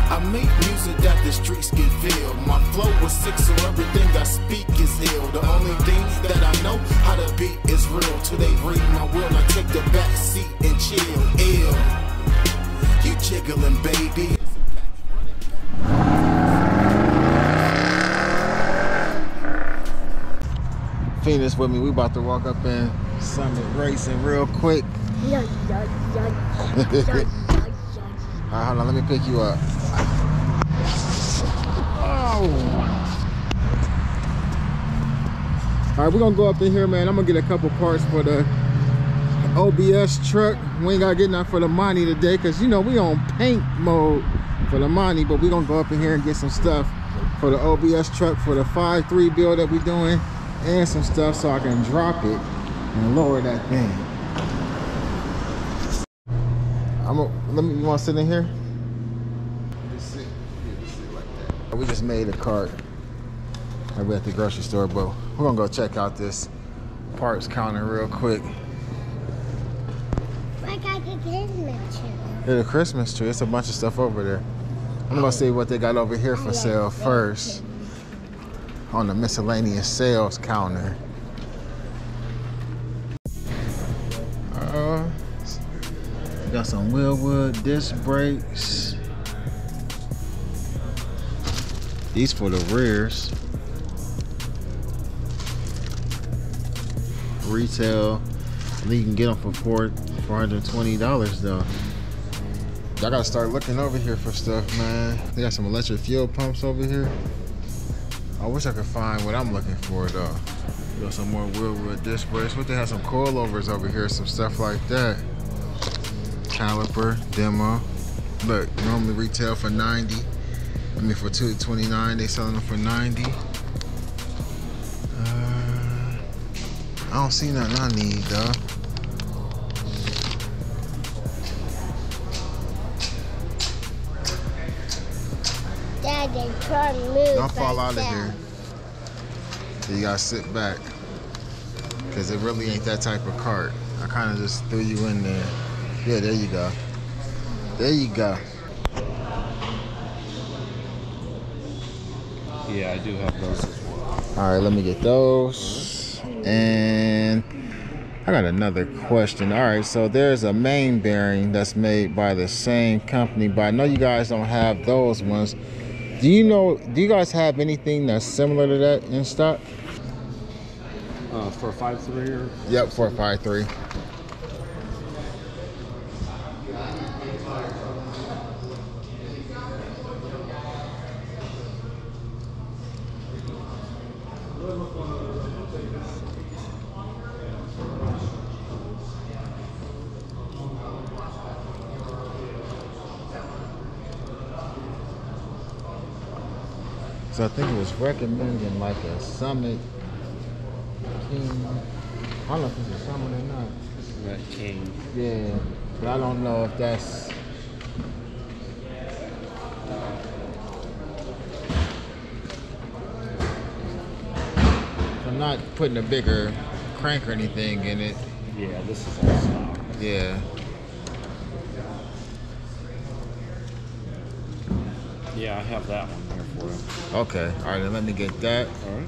I make music that the streets can feel. My flow was sick, so everything I speak is ill. The only thing that I know how to beat is real. Till they read my will, I take the back seat and chill. Ill, you jiggling, baby. Phoenix with me. We about to walk up in Summit Racing real quick. Alright, hold on, let me pick you up. Oh. Alright, we're gonna go up in here, man. I'm gonna get a couple parts for the OBS truck. We ain't gotta get nothing for the Monte today, cause you know we on paint mode for the Monte, but we gonna go up in here and get some stuff for the OBS truck for the 5.3 build that we doing, and some stuff so I can drop it and lower that thing. You want to sit in here? Just sit. Yeah, just sit like that. We just made a cart. We're at the grocery store, but we're gonna go check out this parts counter real quick. I got the Christmas tree. Yeah, the Christmas tree. It's a bunch of stuff over there. I'm gonna see what they got over here for sale first on the miscellaneous sales counter. Got some Wheelwood disc brakes. These for the rears. Retail. I think you can get them for $420 though. Y'all gotta start looking over here for stuff, man. They got some electric fuel pumps over here. I wish I could find what I'm looking for though. Got some more Wheelwood disc brakes. What they have some coilovers over here, some stuff like that. Caliper, demo. Look, normally retail for 90. I mean for $229, they selling them for 90. I don't see nothing I need though. Dad, they try to move. Don't fall out of here. You gotta sit back. Cause it really ain't that type of cart. I kinda just threw you in there. Yeah, there you go. There you go. Yeah, I do have those as well. All right, let me get those. And I got another question. All right, so there's a main bearing that's made by the same company, but I know you guys don't have those ones. Do you guys have anything that's similar to that in stock? For a 5.3 or? Yep, for a 5.3. So I think it was recommending like a Summit King. I don't know if it's a Summit or not. That King. Yeah, but I don't know if that's. I'm not putting a bigger crank or anything in it. Yeah, this is all stock. Yeah. Yeah, I have that one there for you. Okay. All right, then let me get that. All right.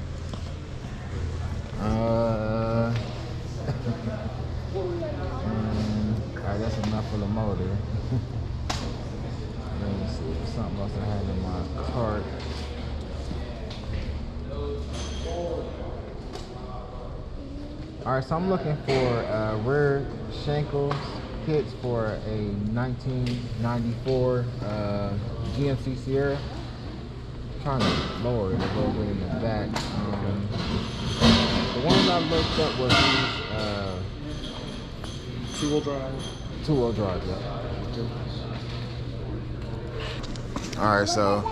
Alright, that's enough for the motor. Let me see if something else I had in my cart. Alright, so I'm looking for rear shankles kits for a 1994 GMC Sierra. I'm trying to lower it a little bit in the back. The ones I looked up was these Two-wheel drive. Two-wheel drive, yeah. All right, so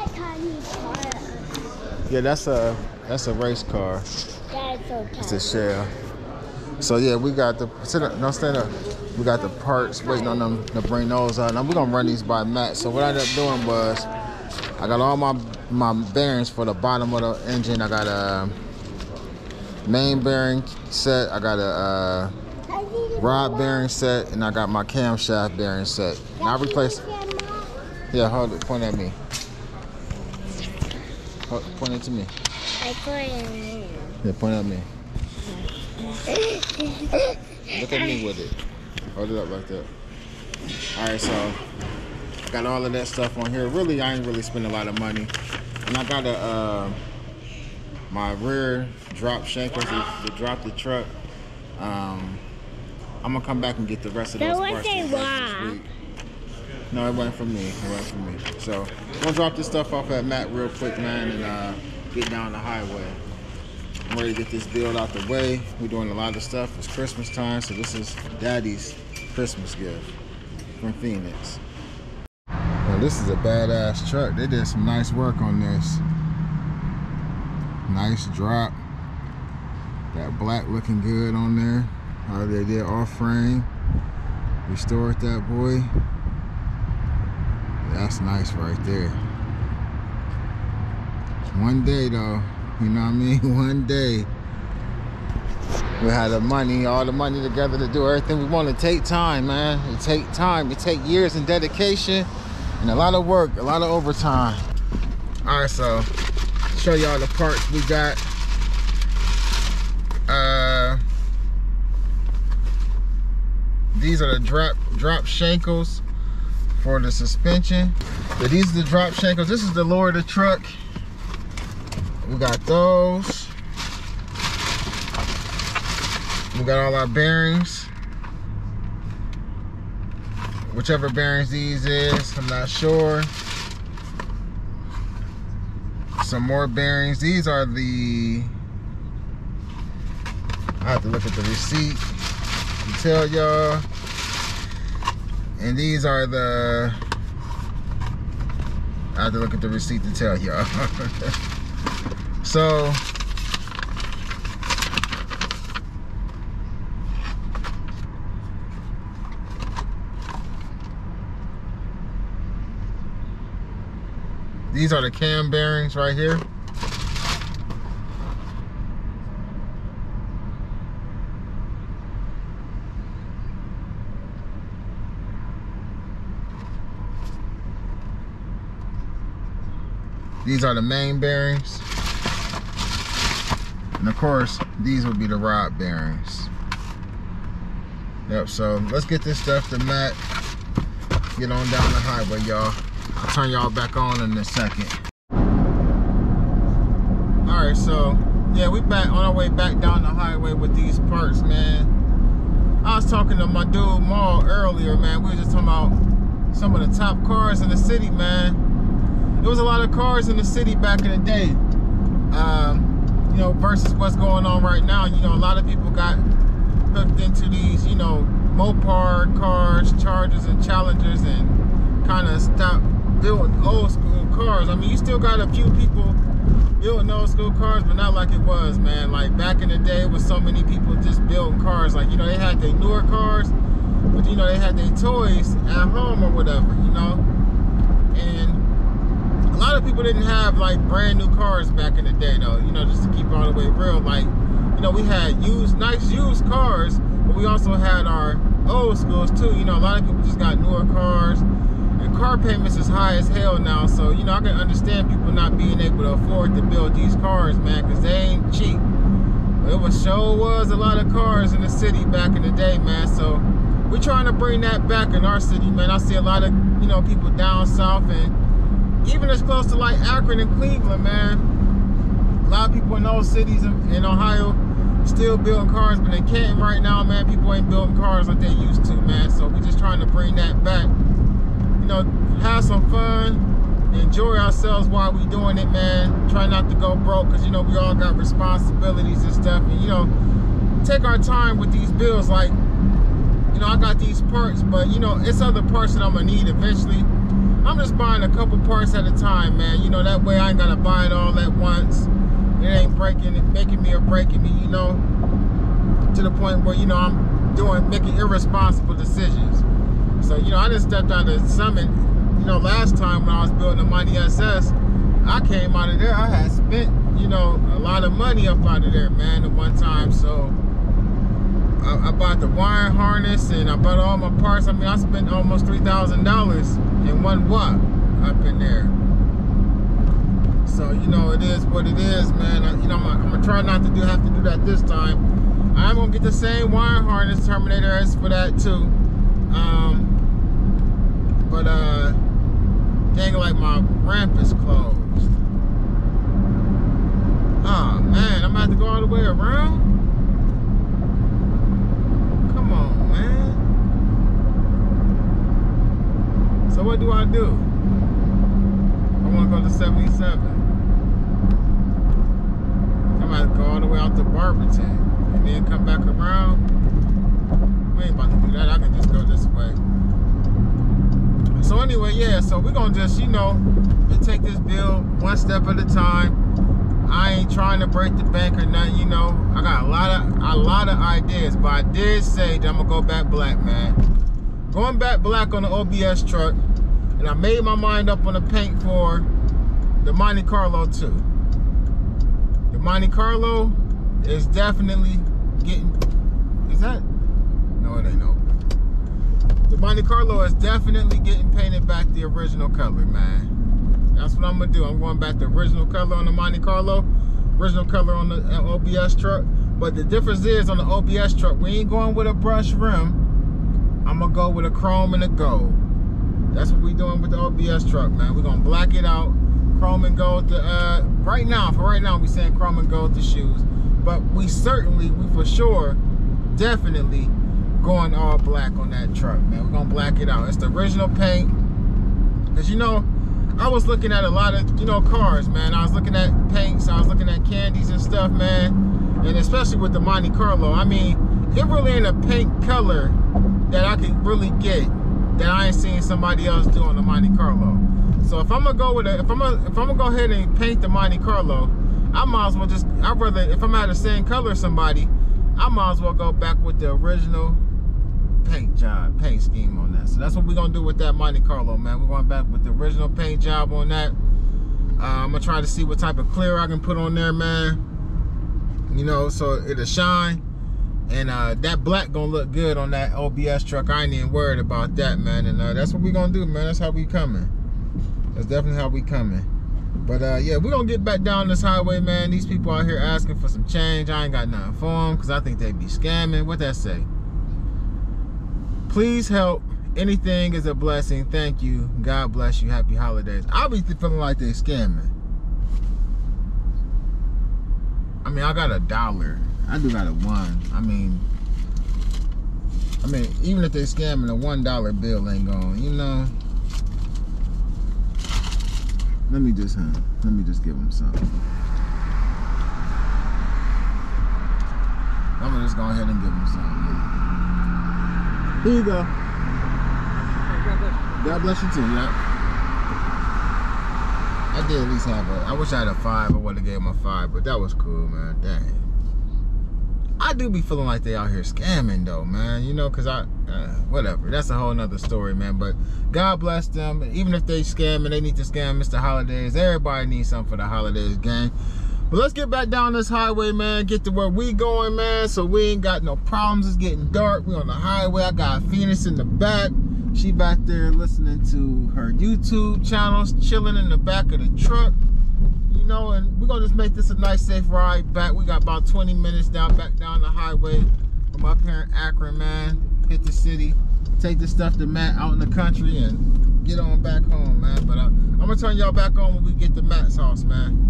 yeah, that's a race car. It's a shell. So yeah, we got the no stand up. We got the parts waiting on them to bring those out. Now we're gonna run these by Matt. So what I ended up doing was I got all my bearings for the bottom of the engine. I got a main bearing set. I got a rod bearing set, and I got my camshaft bearing set. And I replaced. Yeah, hold it. Point at me. Point it to me. I put it in here. Yeah, point at me. Look at me with it. Hold it up like that. Alright, so got all of that stuff on here. Really, I ain't really spending a lot of money. And I got a my rear drop shankers to drop the truck. I'm gonna come back and get the rest of those parts this week. No, it wasn't for me. It wasn't for me. So I'm gonna drop this stuff off at Matt real quick, man, and get down the highway. I'm ready to get this build out the way. We're doing a lot of stuff. It's Christmas time, so this is Daddy's Christmas gift from Phoenix. Now, this is a badass truck. They did some nice work on this. Nice drop. That black looking good on there. How they did off frame. Restored that boy. That's nice right there. One day though, you know what I mean? One day we had the money, all the money together to do everything we want. To take time, man. It take time. It take years and dedication and a lot of work, a lot of overtime. All right, so show y'all the parts we got. These are the drop shankles for the suspension. So these are the drop shankles. This is the lower of the truck. We got those. We got all our bearings. Whichever bearings these is, I'm not sure. Some more bearings. These are the, I have to look at the receipt to tell y'all. And these are the, I have to look at the receipt to tell y'all. So these are the cam bearings right here. These are the main bearings. And of course, these would be the rod bearings. Yep, so let's get this stuff to Matt. Get on down the highway, y'all. I'll turn y'all back on in a second. All right, so yeah, we back on our way back down the highway with these parts, man. I was talking to my dude Maul earlier, man. We were just talking about some of the top cars in the city, man. There was a lot of cars in the city back in the day, you know, versus what's going on right now. You know, a lot of people got hooked into these, you know, Mopar cars, Chargers and Challengers, and kind of stopped building old school cars. I mean, you still got a few people building old school cars, but not like it was, man. Like back in the day, with so many people just building cars. Like, you know, they had their newer cars, but you know, they had their toys at home or whatever, you know. And a lot of people didn't have like brand new cars back in the day, though. You know, just to keep all the way real, like, you know, we had nice used cars, but we also had our old schools too. You know, a lot of people just got newer cars, and car payments is high as hell now. So, you know, I can understand people not being able to afford to build these cars, man, because they ain't cheap. But it was a lot of cars in the city back in the day, man. So we're trying to bring that back in our city, man. I see a lot of, you know, people down south and even as close to like Akron and Cleveland, man. A lot of people in those cities in Ohio still building cars, but in Canton right now, man, people ain't building cars like they used to, man. So we're just trying to bring that back. You know, have some fun, enjoy ourselves while we doing it, man. Try not to go broke, because, you know, we all got responsibilities and stuff. And, you know, take our time with these bills. Like, you know, I got these parts, but, you know, it's other parts that I'm going to need eventually. I'm just buying a couple parts at a time, man. You know, that way I ain't gotta buy it all at once. It ain't making me or breaking me, you know, to the point where, you know, I'm making irresponsible decisions. So, you know, I just stepped out of Summit. You know, last time when I was building the Monte SS, I came out of there, I had spent, you know, a lot of money up out of there, man, at one time. So I bought the wiring harness and I bought all my parts. I mean, I spent almost $3,000 in one wop. up in there. So, you know, it is what it is, man. You know, I'm gonna try not to have to do that this time. I'm gonna get the same wire harness terminator as for that too. Dang, like my ramp is closed. Oh man, I'm gonna have to go all the way around. Come on, man. So what do I do? I want to go to 77. I'm gonna have to go all the way out to Barberton and then come back around. We ain't about to do that. I can just go this way. So anyway, yeah, so we're gonna just, you know, take this bill one step at a time. I ain't trying to break the bank or nothing, you know. I got a lot of ideas, but I did say that I'm gonna go back black, man. Going back black on the OBS truck, and I made my mind up on the paint for the Monte Carlo too. The Monte Carlo is definitely getting, is that? No, it ain't no. The Monte Carlo is definitely getting painted back the original color, man. That's what I'm gonna do. I'm going back to original color on the Monte Carlo, original color on the OBS truck. But the difference is on the OBS truck, we ain't going with a brush rim. I'm gonna go with a chrome and a gold. That's what we doing with the OBS truck, man. We're gonna black it out, chrome and gold. For right now, we saying chrome and gold the shoes. But we for sure, definitely going all black on that truck, man. We're gonna black it out. It's the original paint. Cause you know, I was looking at a lot of, you know, cars, man. I was looking at paints, I was looking at candies and stuff, man. And especially with the Monte Carlo, I mean, it really ain't a paint color that I could really get that I ain't seen somebody else do on the Monte Carlo. So if I'm gonna go with if I'm gonna go ahead and paint the Monte Carlo, I might as well just, if I'm gonna have the same color as somebody, I might as well go back with the original paint scheme on that. So that's what we're gonna do with that Monte Carlo, man. We're going back with the original paint job on that. I'm gonna try to see what type of clear I can put on there, man. You know, so it'll shine. And that black gonna look good on that OBS truck. I ain't even worried about that, man. And that's what we gonna do, man. That's how we coming. That's definitely how we coming. But yeah, we're gonna get back down this highway, man. These people out here asking for some change. I ain't got nothing for them because I think they be scamming. What that say? Please help. Anything is a blessing. Thank you. God bless you. Happy holidays. I'll be feeling like they scamming. I mean, I got $1. I do got a one. I mean, even if they scamming, a $1 bill ain't going, you know. Let me just give them something. I'm gonna just go ahead and give them something. Here you go. God bless you too, yeah. I did at least have I wish I had a 5. I would have gave him a 5, but that was cool, man. Dang. I do be feeling like they out here scamming though, man. You know, cause whatever. That's a whole nother story, man. But God bless them. Even if they scamming, they need to scam Mr. Holidays. Everybody needs something for the holidays, gang. But let's get back down this highway, man. Get to where we going, man. So we ain't got no problems. It's getting dark. We on the highway. I got Phoenix in the back. She back there listening to her YouTube channels, chilling in the back of the truck. You know, and we're gonna just make this a nice, safe ride back. We got about 20 minutes back down the highway from up here in Akron, man. Hit the city, take the stuff to Matt out in the country, and get on back home, man. But I'm gonna turn y'all back on when we get to Matt's house, man.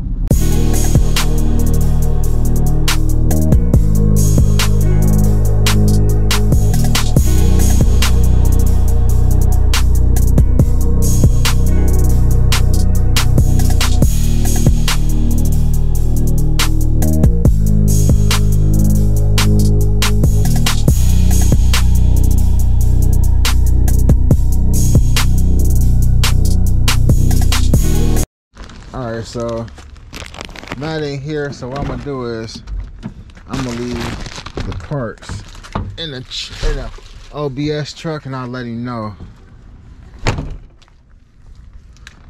Alright, so Matt ain't here, so what I'm gonna do is I'm gonna leave the parts in the OBS truck, and I'll let him know.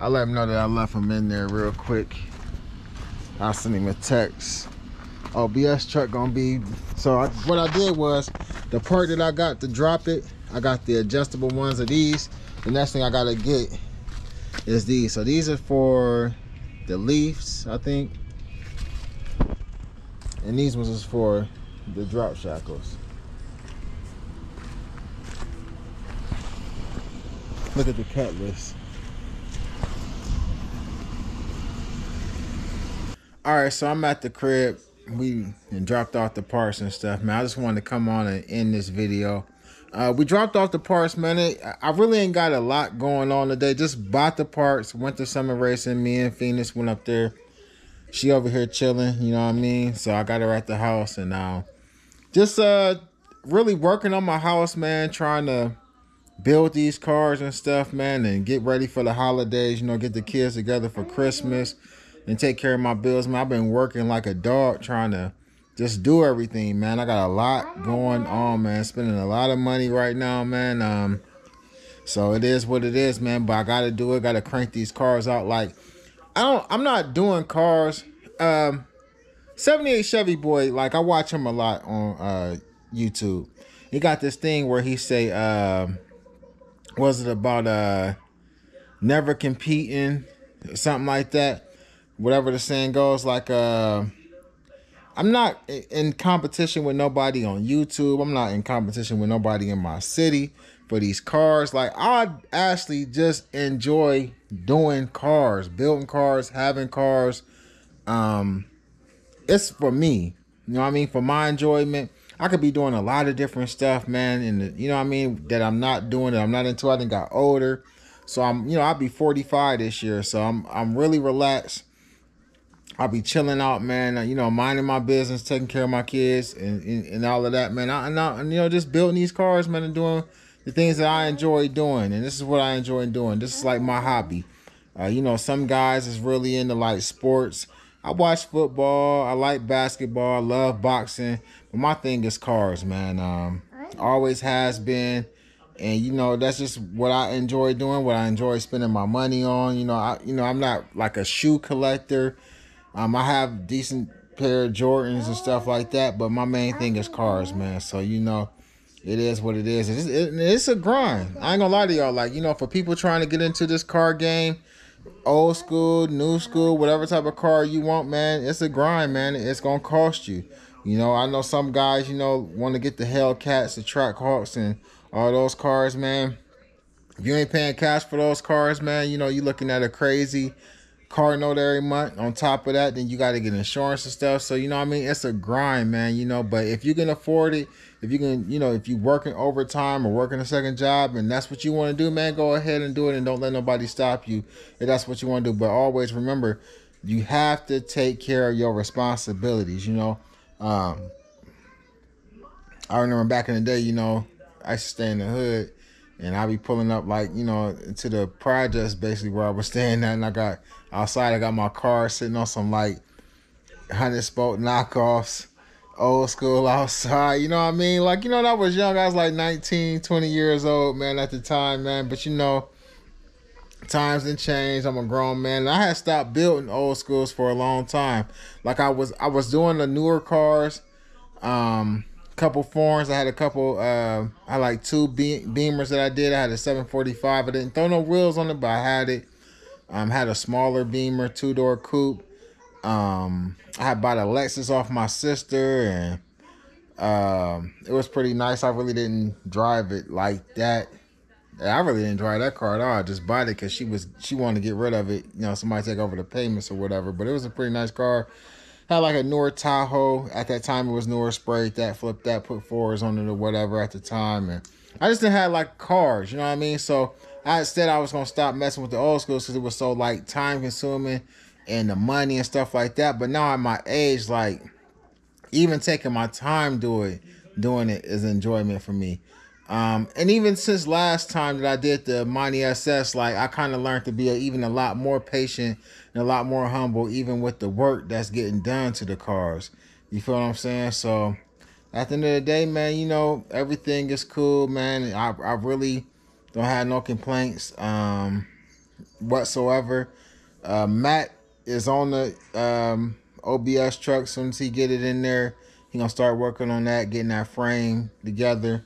I'll let him know that I left him in there real quick. I'll send him a text. OBS truck gonna be, so what I did was, the part that I got to drop it, I got the adjustable ones of these. The next thing I gotta get is these. So these are for the Leafs, I think. And these ones is for the drop shackles. Look at the cut list. Alright, so I'm at the crib. We dropped off the parts and stuff, man. I just wanted to come on and end this video. We dropped off the parts, man. I really ain't got a lot going on today. Just bought the parts, went to summer racing. Me and Phoenix went up there. She over here chilling, you know what I mean? So I got her at the house and just really working on my house, man. Trying to build these cars and stuff, man, and get ready for the holidays, you know, get the kids together for Christmas and take care of my bills, man. I've been working like a dog trying to just do everything, man. I got a lot going on, man. Spending a lot of money right now, man. So it is what it is, man, but I gotta do it. Gotta crank these cars out. Like, I'm not doing cars. 78 Chevy Boy, like, I watch him a lot on YouTube. He got this thing where he say, was it about never competing, something like that, whatever the saying goes. Like, I'm not in competition with nobody on YouTube. I'm not in competition with nobody in my city for these cars. Like, I actually just enjoy doing cars, building cars, having cars. It's for me, you know what I mean, for my enjoyment. I could be doing a lot of different stuff, man, and you know what I mean, that I'm not doing, that I'm not into. I done got older, so I'll be 45 this year, so I'm really relaxed. I'll be chilling out, man. You know, minding my business, taking care of my kids, and all of that, man. And just building these cars, man, and doing the things that I enjoy doing, and this is what I enjoy doing. This is like my hobby. Some guys is really into like sports. I watch football. I like basketball. I love boxing. But my thing is cars, man. Always has been. And, that's just what I enjoy doing, what I enjoy spending my money on. I'm not like a shoe collector. I have decent pair of Jordans and stuff like that. But my main thing is cars, man. So, it is what it is. It's a grind. I ain't gonna lie to y'all. Like, for people trying to get into this car game, old school, new school, whatever type of car you want, man, it's a grind, man. It's gonna cost you. I know some guys, want to get the Hellcats, the Trackhawks, and all those cars, man. If you ain't paying cash for those cars, man, you're looking at a crazy car note every month. On top of that, then you got to get insurance and stuff. So, it's a grind, man, but if you can afford it, if you can, if you working overtime or working a second job and that's what you want to do, man, go ahead and do it and don't let nobody stop you if that's what you want to do. But always remember, you have to take care of your responsibilities, I remember back in the day, I used to stay in the hood and I be pulling up like, to the projects basically where I was staying at, and I got my car sitting on some like 100-spoke knockoffs, old school outside, you know what I mean? Like, I was young. I was like 19, 20 years old, man, at the time, man. But, times done changed. I'm a grown man. And I had stopped building old schools for a long time. Like, I was doing the newer cars, couple foreigns. I had a couple, I had like two Beamers that I did. I had a 745. I didn't throw no wheels on it, but I had it. Had a smaller Beamer, 2-door coupe. I had bought a Lexus off my sister, and it was pretty nice. I really didn't drive it like that. I really didn't drive that car at all. I just bought it because she wanted to get rid of it. Somebody take over the payments or whatever. But it was a pretty nice car. Had like a newer Tahoe. At that time, it was newer, sprayed that, flipped that, put fours on it or whatever at the time. And I just didn't have like cars, you know what I mean? So I said I was going to stop messing with the old schools because it was so like time consuming and the money and stuff like that. But now at my age, like, even taking my time doing it is enjoyment for me. And even since last time that I did the Monte SS, like, I kind of learned to be even a lot more patient and a lot more humble, even with the work that's getting done to the cars. You feel what I'm saying? So at the end of the day, man, everything is cool, man. I really don't have no complaints whatsoever. Matt is on the OBS truck. As soon as he get it in there, he gonna start working on that, getting that frame together.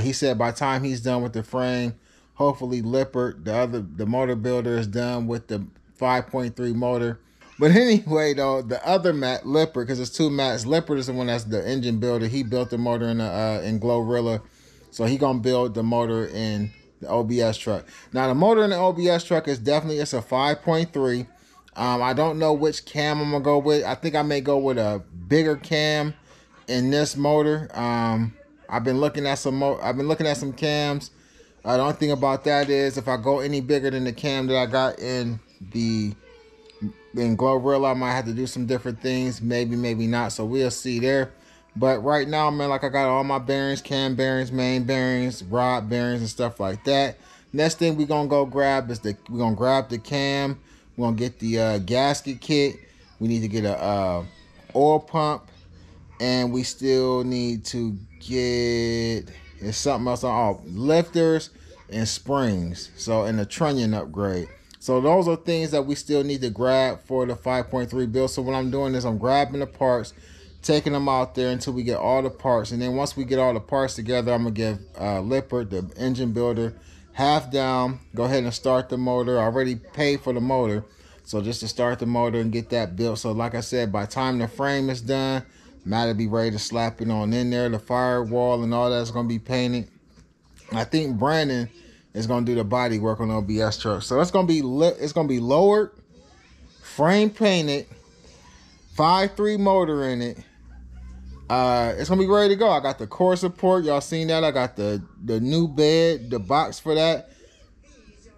He said by the time he's done with the frame, Hopefully Lippert, the motor builder, is done with the 5.3 motor. But anyway, though, the other Matt, Lippert, because it's two Matts. Lippert is the one that's the engine builder. He built the motor in Glorilla, so he gonna build the motor in the OBS truck. Now the motor in the OBS truck is definitely, it's a 5.3. I don't know which cam I'm gonna go with. I think I may go with a bigger cam in this motor. I've been looking at some cams. The only thing about that is if I go any bigger than the cam that I got in Glorilla, I might have to do some different things. Maybe, maybe not. So we'll see there. But right now, man, like I got all my bearings, cam bearings, main bearings, rod bearings, and stuff like that. Next thing we're gonna go grab is we're gonna grab the cam. We're gonna get the gasket kit. We need to get a oil pump, and we still need to get something else on lifters and springs. So, and a trunnion upgrade. So those are things that we still need to grab for the 5.3 build. So what I'm doing is I'm grabbing the parts, taking them out there until we get all the parts. And then once we get all the parts together, I'm going to give Lippert, the engine builder, half down. Go ahead and start the motor. I already paid for the motor. So just to start the motor and get that built. So like I said, by the time the frame is done, Matt will be ready to slap it on in there. The firewall and all that's going to be painted. I think Brandon is going to do the body work on the OBS truck. So it's going to be lowered, frame painted, 5.3 motor in it. It's going to be ready to go. I got the core support. Y'all seen that? I got the new bed, the box for that.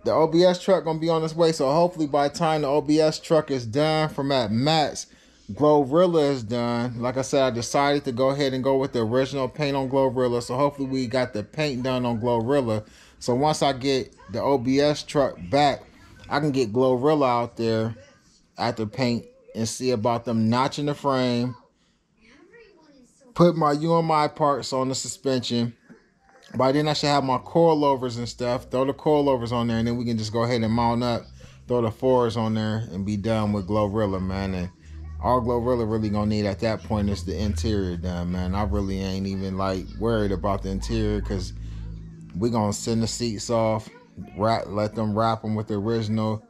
The OBS truck going to be on its way. So hopefully by the time the OBS truck is done from at Matt's, Glorilla is done. Like I said, I decided to go ahead and go with the original paint on Glorilla. So hopefully we got the paint done on Glorilla. So once I get the OBS truck back, I can get Glorilla out there after paint and see about them notching the frame, put my UMI parts on the suspension. By then I should have my coilovers and stuff. Throw the coilovers on there, and then we can just go ahead and mount up, throw the fours on there, and be done with Glorilla, man. And all Glorilla really gonna need at that point is the interior done, man. I really ain't even like worried about the interior, because we gonna send the seats off, let them wrap them with the original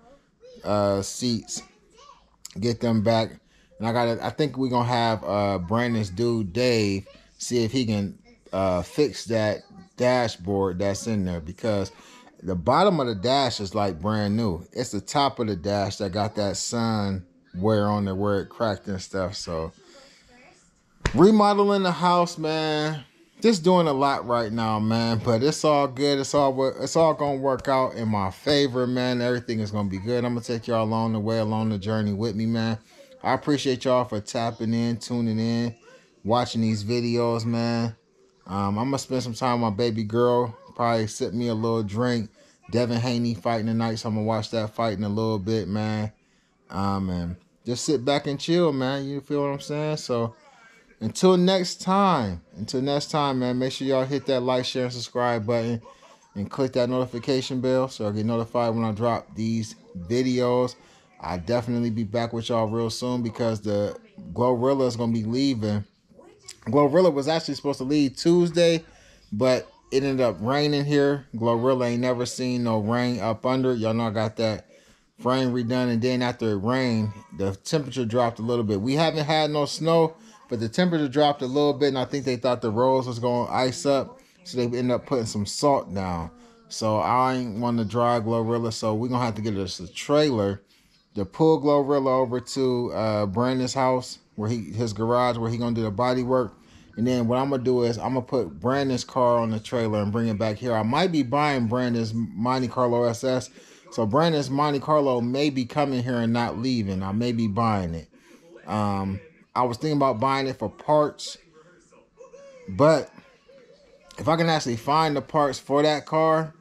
seats, get them back. And I think we're gonna have Brandon's dude Dave see if he can fix that dashboard that's in there, because the bottom of the dash is like brand new. It's the top of the dash that got that sun wear on there where it cracked and stuff. So remodeling the house, man. Just doing a lot right now, man. But it's all good. It's all gonna work out in my favor, man. Everything is gonna be good. I'm gonna take y'all along the way, along the journey with me, man. I appreciate y'all for tapping in, tuning in, watching these videos, man. I'm gonna spend some time with my baby girl. Probably sip me a little drink. Devin Haney fighting tonight, so I'm gonna watch that fight in a little bit, man. And just sit back and chill, man. You feel what I'm saying? So until next time, man, make sure y'all hit that like, share, and subscribe button, and click that notification bell so I get notified when I drop these videos. I'll definitely be back with y'all real soon, because the Glorilla is gonna be leaving. Glorilla was actually supposed to leave Tuesday, but it ended up raining here. Glorilla ain't never seen no rain up under it. Y'all know I got that frame redone, and then after it rained, the temperature dropped a little bit. We haven't had no snow, but the temperature dropped a little bit, and I think they thought the roads was going to ice up, so they ended up putting some salt down. So I ain't want to drive Glorilla, so we're going to have to get us a trailer to pull Glorilla over to Brandon's house, his garage, where he going to do the body work. And then what I'm going to do is I'm going to put Brandon's car on the trailer and bring it back here. I might be buying Brandon's Monte Carlo SS. So Brandon's Monte Carlo may be coming here and not leaving. I may be buying it. I was thinking about buying it for parts, but if I can actually find the parts for that car,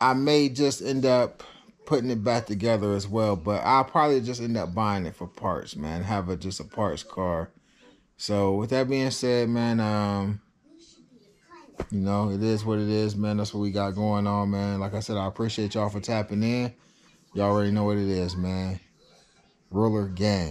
I may just end up putting it back together as well. But I'll probably just end up buying it for parts, man. Have just a parts car. So with that being said, man, you know, it is what it is, man. That's what we got going on, man. Like I said, I appreciate y'all for tapping in. Y'all already know what it is, man. Ruler gang.